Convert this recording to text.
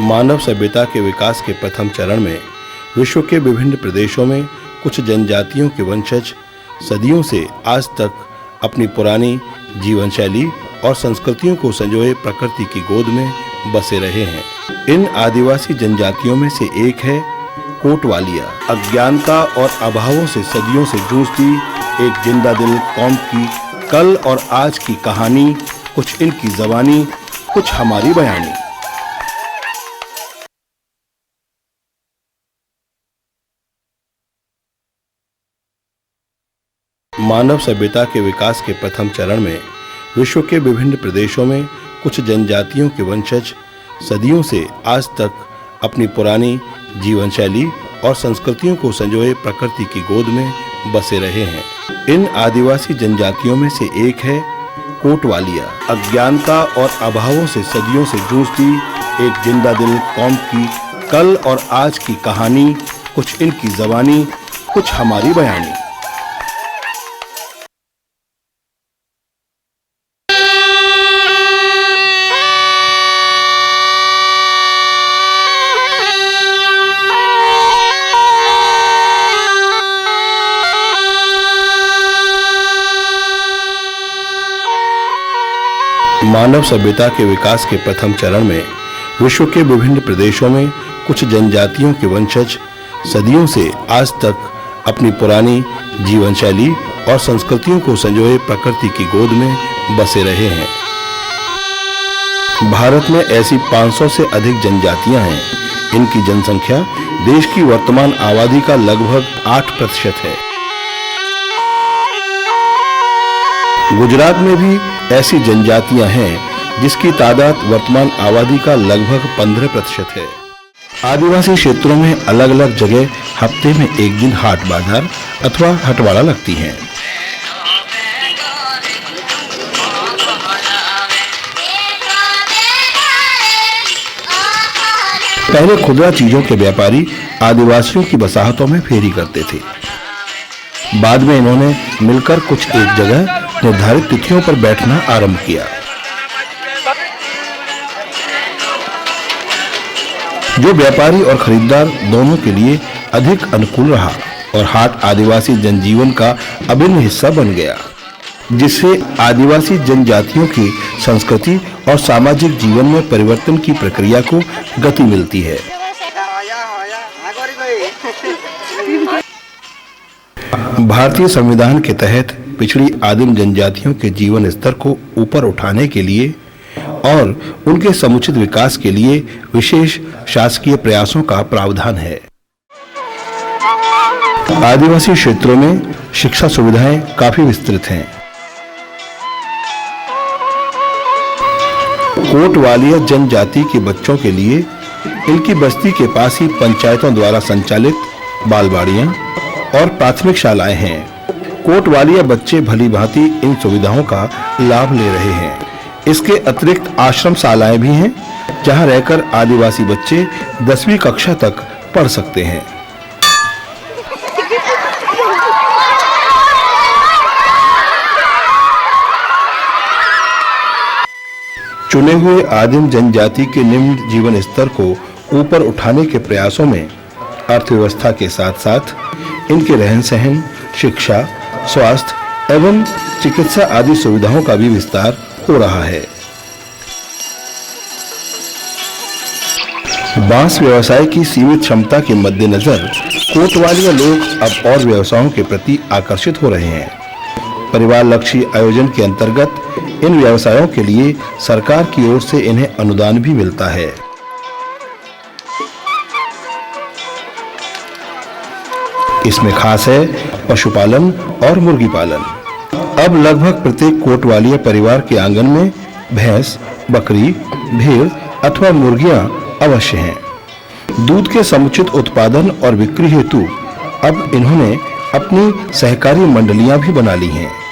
मानव सभ्यता के विकास के प्रथम चरण में विश्व के विभिन्न प्रदेशों में कुछ जनजातियों के वंशज सदियों से आज तक अपनी पुरानी जीवन शैली और संस्कृतियों को संजोए प्रकृति की गोद में बसे रहे हैं। इन आदिवासी जनजातियों में से एक है कोटवालिया। अज्ञानता और अभावों से सदियों से जूझती एक जिंदा दिल कौम की कल और आज की कहानी, कुछ इनकी ज़बानी, कुछ हमारी बयानी। मानव सभ्यता के विकास के प्रथम चरण में विश्व के विभिन्न प्रदेशों में कुछ जनजातियों के वंशज सदियों से आज तक अपनी पुरानी जीवन शैली और संस्कृतियों को संजोए प्रकृति की गोद में बसे रहे हैं। इन आदिवासी जनजातियों में से एक है कोटवालिया। अज्ञानता और अभावों से सदियों से जूझती एक जिंदा दिल कौम की कल और आज की कहानी, कुछ इनकी ज़बानी, कुछ हमारी बयानी। मानव सभ्यता के विकास के प्रथम चरण में विश्व के विभिन्न प्रदेशों में कुछ जनजातियों के वंशज सदियों से आज तक अपनी पुरानी जीवन शैली और संस्कृतियों को संजोए प्रकृति की गोद में बसे रहे हैं। भारत में ऐसी 500 से अधिक जनजातियां हैं। इनकी जनसंख्या देश की वर्तमान आबादी का लगभग 8% है। गुजरात में भी ऐसी जनजातियां हैं जिसकी तादाद वर्तमान आबादी का लगभग 15% है। आदिवासी क्षेत्रों में अलग अलग जगह हफ्ते में एक दिन हाट बाजार अथवा हटवाड़ा लगती हैं। पहले खुदरा चीजों के व्यापारी आदिवासियों की बसाहतों में फेरी करते थे। बाद में इन्होंने मिलकर कुछ एक जगह निर्धारित तिथियों पर बैठना आरंभ किया, जो व्यापारी और खरीदार दोनों के लिए अधिक अनुकूल रहा और हाट आदिवासी जनजीवन का अभिन्न हिस्सा बन गया, जिससे आदिवासी जनजातियों की संस्कृति और सामाजिक जीवन में परिवर्तन की प्रक्रिया को गति मिलती है। भारतीय संविधान के तहत पिछड़ी आदिम जनजातियों के जीवन स्तर को ऊपर उठाने के लिए और उनके समुचित विकास के लिए विशेष शासकीय प्रयासों का प्रावधान है। आदिवासी क्षेत्रों में शिक्षा सुविधाएं काफी विस्तृत हैं। कोटवालिया जनजाति के बच्चों के लिए इनकी बस्ती के पास ही पंचायतों द्वारा संचालित बालवाड़ियां और प्राथमिक शालाएं हैं। कोटवालिया बच्चे भली भांति इन सुविधाओं का लाभ ले रहे हैं। इसके अतिरिक्त आश्रम शालाएं भी हैं, जहां रहकर आदिवासी बच्चे 10वीं कक्षा तक पढ़ सकते हैं। चुने हुए आदिम जनजाति के निम्न जीवन स्तर को ऊपर उठाने के प्रयासों में अर्थव्यवस्था के साथ-साथ इनके रहन-सहन, शिक्षा, स्वास्थ्य एवं चिकित्सा आदि सुविधाओं का भी विस्तार हो रहा है। बांस व्यवसाय की सीमित क्षमता के मद्देनजर कोटवालिया लोग अब और व्यवसायों के प्रति आकर्षित हो रहे हैं। परिवार लक्ष्य आयोजन के अंतर्गत इन व्यवसायों के लिए सरकार की ओर से इन्हें अनुदान भी मिलता है। इसमें खास है पशुपालन और मुर्गी पालन। अब लगभग प्रत्येक कोटवालिया परिवार के आंगन में भैंस, बकरी, भेड़ अथवा मुर्गियां अवश्य हैं। दूध के समुचित उत्पादन और बिक्री हेतु अब इन्होंने अपनी सहकारी मंडलियां भी बना ली हैं।